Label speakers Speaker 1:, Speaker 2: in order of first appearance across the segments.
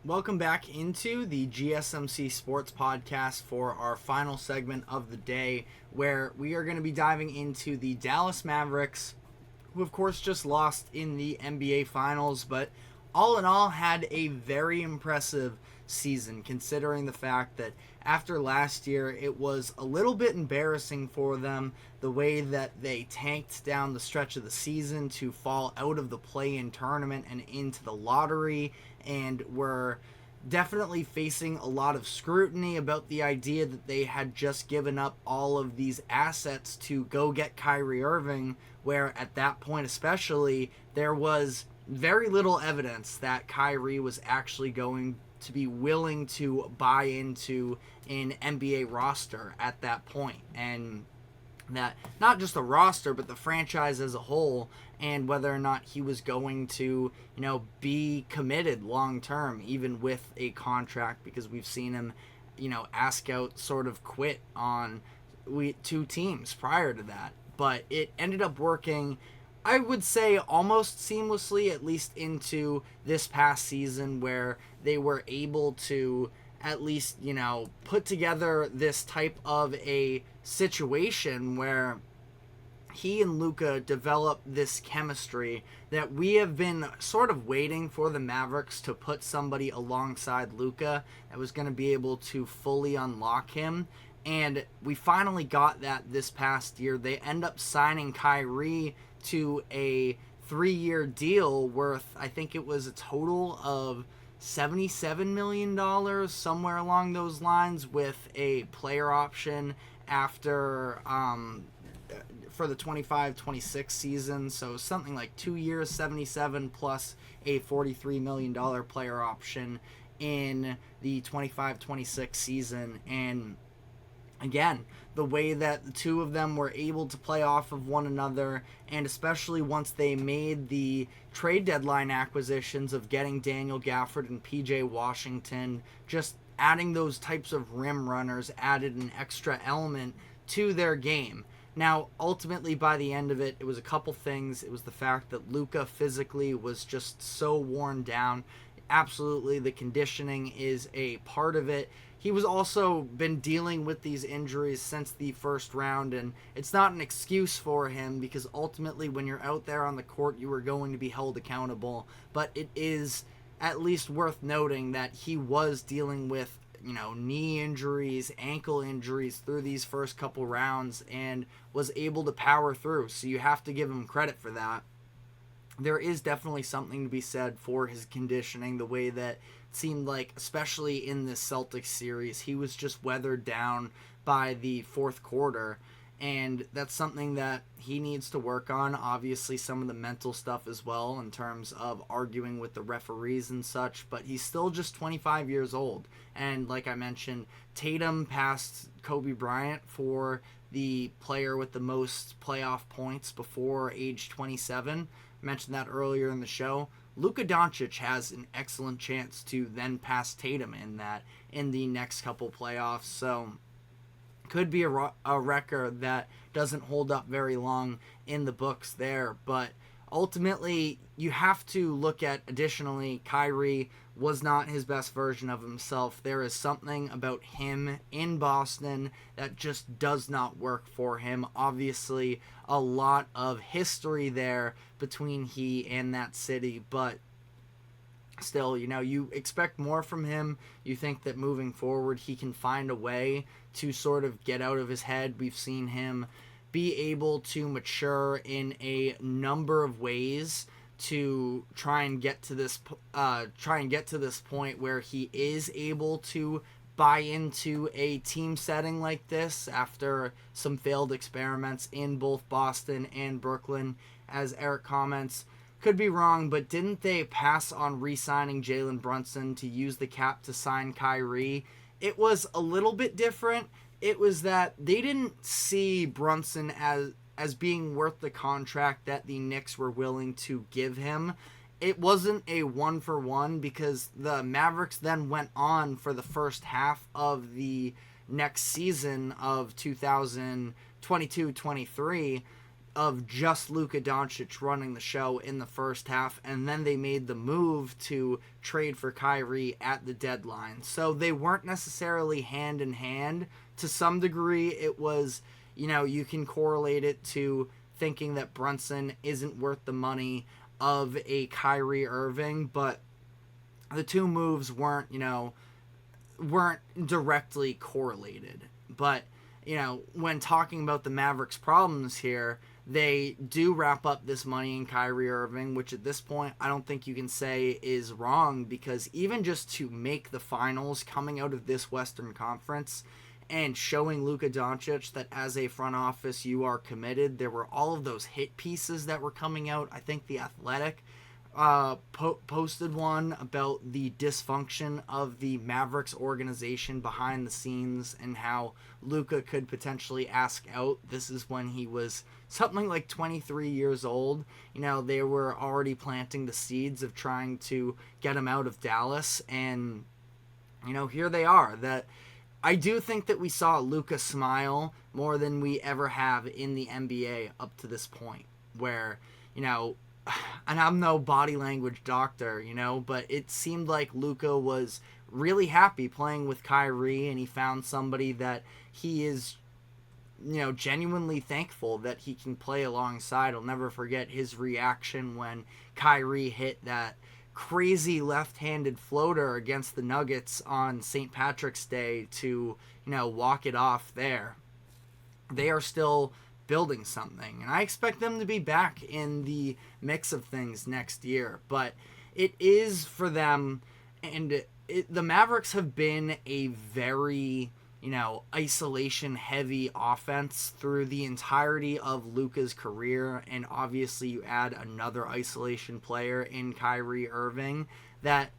Speaker 1: Welcome back into the GSMC Sports Podcast for our final segment of the day, where we are going to be diving into the Dallas Mavericks, who of course just lost in the NBA Finals, but all in all had a very impressive season, considering the fact that after last year it was a little bit embarrassing for them the way that they tanked down the stretch of the season to fall out of the play-in tournament and into the lottery, and were definitely facing a lot of scrutiny about the idea that they had just given up all of these assets to go get Kyrie Irving, where at that point especially there was very little evidence that Kyrie was actually going to be willing to buy into an NBA roster at that point. And that not just the roster, but the franchise as a whole, and whether or not he was going to, be committed long term, even with a contract, because we've seen him, ask out, sort of quit on two teams prior to that. But it ended up working, I would say, almost seamlessly, at least into this past season, where they were able to at least, put together this type of a situation where he and Luka develop this chemistry that we have been sort of waiting for the Mavericks to put somebody alongside Luka that was going to be able to fully unlock him. And we finally got that this past year. They end up signing Kyrie to a 3-year deal worth, I think it was a total of $77 million, somewhere along those lines, with a player option after for the 25-26 season. So something like 2 years, 77 plus a $43 million player option in the 25-26 season. And again, the way that the two of them were able to play off of one another, and especially once they made the trade deadline acquisitions of getting Daniel Gafford and PJ Washington, just adding those types of rim runners added an extra element to their game. Now, ultimately, by the end of it, it was a couple things. It was the fact that Luka physically was just so worn down. Absolutely, the conditioning is a part of it. He was also been dealing with these injuries since the first round, and it's not an excuse for him, because ultimately when you're out there on the court, you are going to be held accountable. But it is at least worth noting that he was dealing with, knee injuries, ankle injuries through these first couple rounds, and was able to power through. So you have to give him credit for that. There is definitely something to be said for his conditioning, the way that it seemed like, especially in this Celtics series, he was just weathered down by the fourth quarter, and that's something that he needs to work on. Obviously, some of the mental stuff as well, in terms of arguing with the referees and such, but he's still just 25 years old. And like I mentioned, Tatum passed Kobe Bryant for the player with the most playoff points before age 27. I mentioned that earlier in the show. Luka Doncic has an excellent chance to then pass Tatum in the next couple playoffs. So could be a record that doesn't hold up very long in the books there. But ultimately, you have to look at, additionally, Kyrie was not his best version of himself. There is something about him in Boston that just does not work for him. Obviously, a lot of history there between he and that city, but still, you expect more from him. You think that moving forward he can find a way to sort of get out of his head. We've seen him be able to mature in a number of ways to try and get to this point where he is able to buy into a team setting like this after some failed experiments in both Boston and Brooklyn. As Eric comments, could be wrong, but didn't they pass on re-signing Jalen Brunson to use the cap to sign Kyrie? It was a little bit different. It was that they didn't see Brunson as being worth the contract that the Knicks were willing to give him. It wasn't a 1-for-1, because the Mavericks then went on for the first half of the next season of 2022-23 of just Luka Doncic running the show in the first half, and then they made the move to trade for Kyrie at the deadline. So they weren't necessarily hand in hand. To some degree, it was, you can correlate it to thinking that Brunson isn't worth the money of a Kyrie Irving, but the two moves weren't directly correlated. But, when talking about the Mavericks' problems here, they do wrap up this money in Kyrie Irving, which at this point I don't think you can say is wrong, because even just to make the finals coming out of this Western Conference and showing Luka Doncic that as a front office you are committed, there were all of those hit pieces that were coming out. I think The Athletic posted one about the dysfunction of the Mavericks organization behind the scenes and how Luka could potentially ask out. This is when he was something like 23 years old. They were already planting the seeds of trying to get him out of Dallas, and here they are. That I do think that we saw Luka smile more than we ever have in the NBA up to this point, where and I'm no body language doctor, but it seemed like Luka was really happy playing with Kyrie, and he found somebody that he is, genuinely thankful that he can play alongside. I'll never forget his reaction when Kyrie hit that crazy left-handed floater against the Nuggets on St. Patrick's Day to, walk it off there. They are still building something, and I expect them to be back in the mix of things next year. But it is for them, and the Mavericks have been a very isolation heavy offense through the entirety of Luka's career, and obviously you add another isolation player in Kyrie Irving. That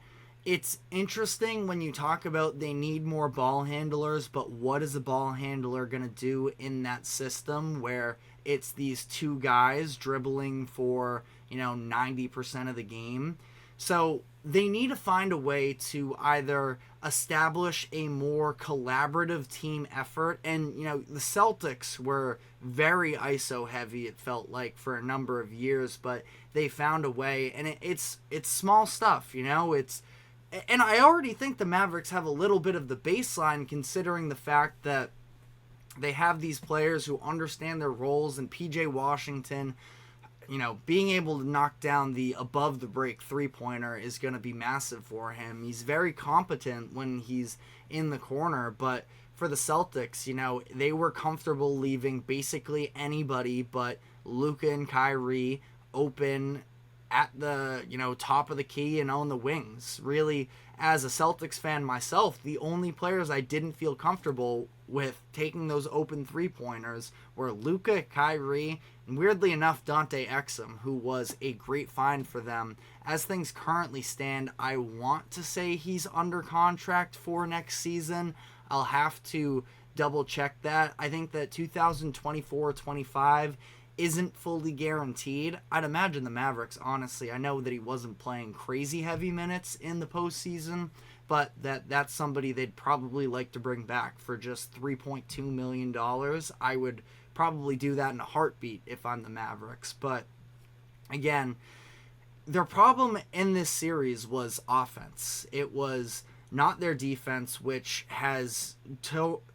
Speaker 1: it's interesting when you talk about they need more ball handlers, but what is a ball handler going to do in that system where it's these two guys dribbling for, 90% of the game? So they need to find a way to either establish a more collaborative team effort. And, the Celtics were very ISO heavy, it felt like, for a number of years, but they found a way, and it's small stuff, and I already think the Mavericks have a little bit of the baseline, considering the fact that they have these players who understand their roles, and PJ Washington, being able to knock down the above the break three-pointer is going to be massive for him. He's very competent when he's in the corner, but for the Celtics, they were comfortable leaving basically anybody but Luka and Kyrie open at the top of the key and on the wings. Really, as a Celtics fan myself, the only players I didn't feel comfortable with taking those open three-pointers were Luka, Kyrie, and weirdly enough Dante Exum, who was a great find for them. As things currently stand, I want to say he's under contract for next season. I'll have to double check that. I think that 2024-25 isn't fully guaranteed. I'd imagine the Mavericks, honestly, I know that he wasn't playing crazy heavy minutes in the postseason, but that's somebody they'd probably like to bring back for just $3.2 million. I would probably do that in a heartbeat if I'm the Mavericks. But again, their problem in this series was offense. It was not their defense, which has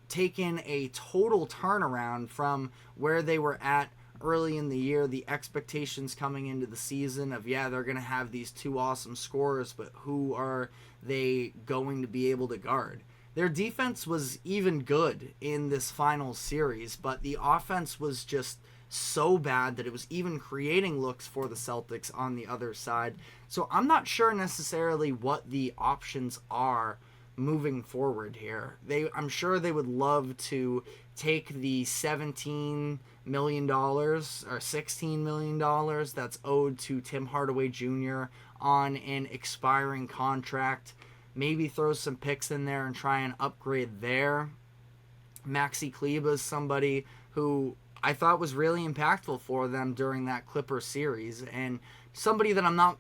Speaker 1: taken a total turnaround from where they were at early in the year. The expectations coming into the season of, they're going to have these two awesome scorers, but who are they going to be able to guard? Their defense was even good in this final series, but the offense was just so bad that it was even creating looks for the Celtics on the other side. So I'm not sure necessarily what the options are moving forward here. I'm sure they would love to take the $17 million or $16 million that's owed to Tim Hardaway Jr. on an expiring contract. Maybe throw some picks in there and try and upgrade there. Maxi Kleber is somebody who I thought was really impactful for them during that Clippers series, and somebody that I'm not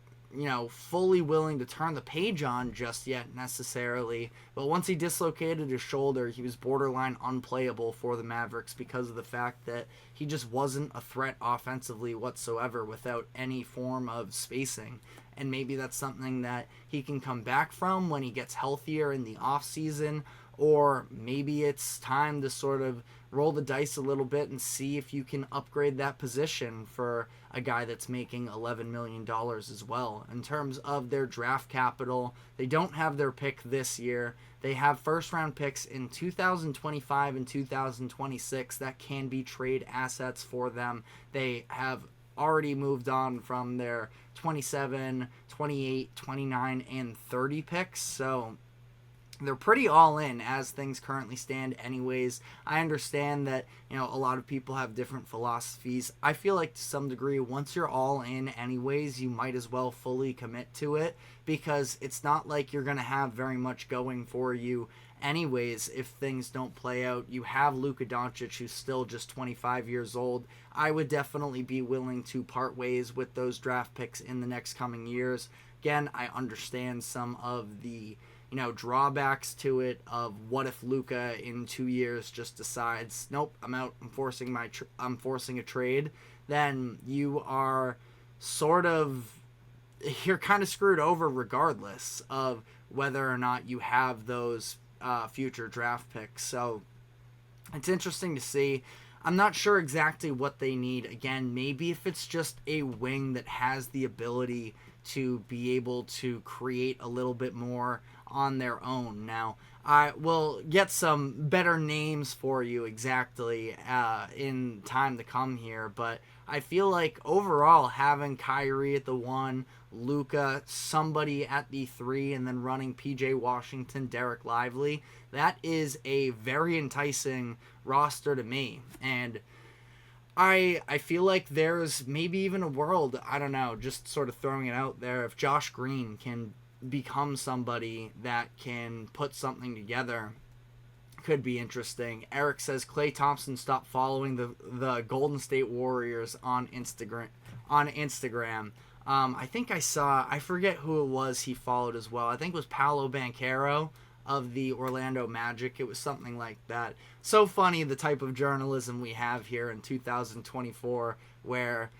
Speaker 1: fully willing to turn the page on just yet necessarily. But once he dislocated his shoulder, he was borderline unplayable for the Mavericks because of the fact that he just wasn't a threat offensively whatsoever without any form of spacing. And maybe that's something that he can come back from when he gets healthier in the offseason, or maybe it's time to sort of roll the dice a little bit and see if you can upgrade that position for a guy that's making $11 million as well. In terms of their draft capital, they don't have their pick this year. They have first-round picks in 2025 and 2026 that can be trade assets for them. They have already moved on from their 27, 28, 29, and 30 picks, so they're pretty all in as things currently stand anyways. I understand that, a lot of people have different philosophies. I feel like to some degree, once you're all in anyways, you might as well fully commit to it, because it's not like you're going to have very much going for you anyways if things don't play out. You have Luka Doncic, who's still just 25 years old. I would definitely be willing to part ways with those draft picks in the next coming years. Again, I understand some of the drawbacks to it of what if Luka in 2 years just decides, nope, I'm out, I'm forcing a trade. Then you're kind of screwed over regardless of whether or not you have those future draft picks. So it's interesting to see. I'm not sure exactly what they need. Again, maybe if it's just a wing that has the ability to be able to create a little bit more on their own. Now, I will get some better names for you exactly in time to come here, but I feel like overall having Kyrie at the 1, Luka, somebody at the 3, and then running PJ Washington, Derek Lively, that is a very enticing roster to me. And I feel like there's maybe even a world, I don't know, just sort of throwing it out there, if Josh Green can become somebody that can put something together, could be interesting. Eric says Klay Thompson stopped following the Golden State Warriors on Instagram. I think I forget who it was he followed as well. I think it was Paolo Banchero of the Orlando Magic. It was something like that. So funny the type of journalism we have here in 2024 where,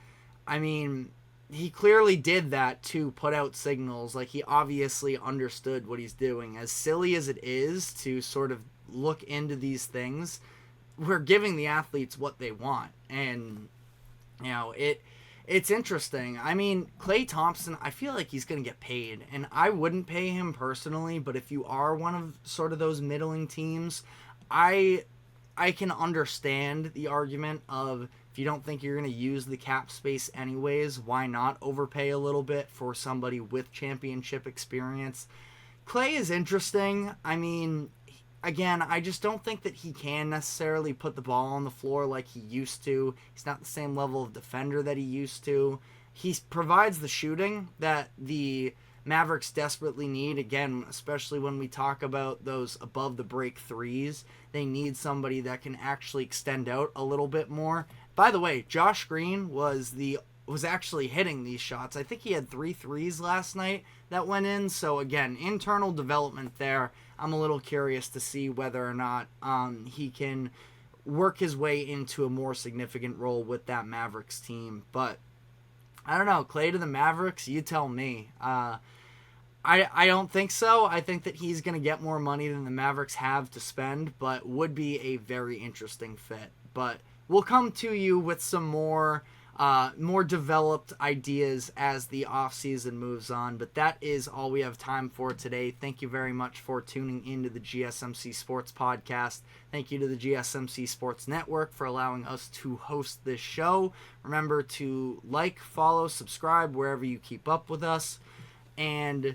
Speaker 1: he clearly did that to put out signals. Like, he obviously understood what he's doing. As silly as it is to sort of look into these things, we're giving the athletes what they want. And, it's interesting. Klay Thompson, I feel like he's going to get paid. And I wouldn't pay him personally, but if you are one of sort of those middling teams, I can understand the argument of, if you don't think you're going to use the cap space anyways, why not overpay a little bit for somebody with championship experience? Klay is interesting. Again, I just don't think that he can necessarily put the ball on the floor like he used to. He's not the same level of defender that he used to. He provides the shooting that the Mavericks desperately need. Again, especially when we talk about those above the break threes, they need somebody that can actually extend out a little bit more. By the way, Josh Green was actually hitting these shots. I think he had 3 threes last night that went in. So again, internal development there. I'm a little curious to see whether or not he can work his way into a more significant role with that Mavericks team. But I don't know, Klay to the Mavericks, you tell me. I don't think so. I think that he's going to get more money than the Mavericks have to spend, but would be a very interesting fit. But we'll come to you with some more developed ideas as the offseason moves on. But that is all we have time for today. Thank you very much for tuning into the GSMC Sports Podcast. Thank you to the GSMC Sports Network for allowing us to host this show. Remember to like, follow, subscribe wherever you keep up with us. And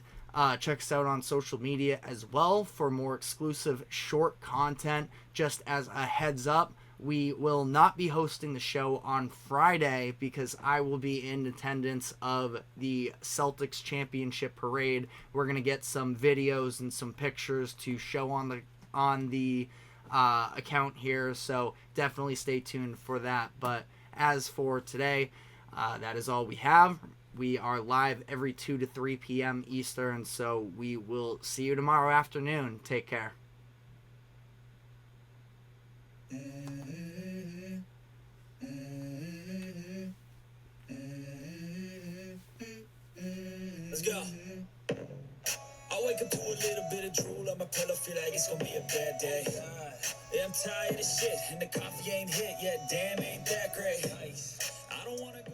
Speaker 1: check us out on social media as well for more exclusive short content. Just as a heads up, we will not be hosting the show on Friday because I will be in attendance of the Celtics championship parade. We're going to get some videos and some pictures to show on the account here, so definitely stay tuned for that. But as for today, that is all we have. We are live every 2 to 3 p.m. Eastern, so we will see you tomorrow afternoon. Take care.
Speaker 2: Let's go. I wake up to a little bit of drool on my pillow, feel like it's gonna be a bad day. Yeah, I'm tired of shit, and the coffee ain't hit yet. Damn, ain't that great. I don't wanna go.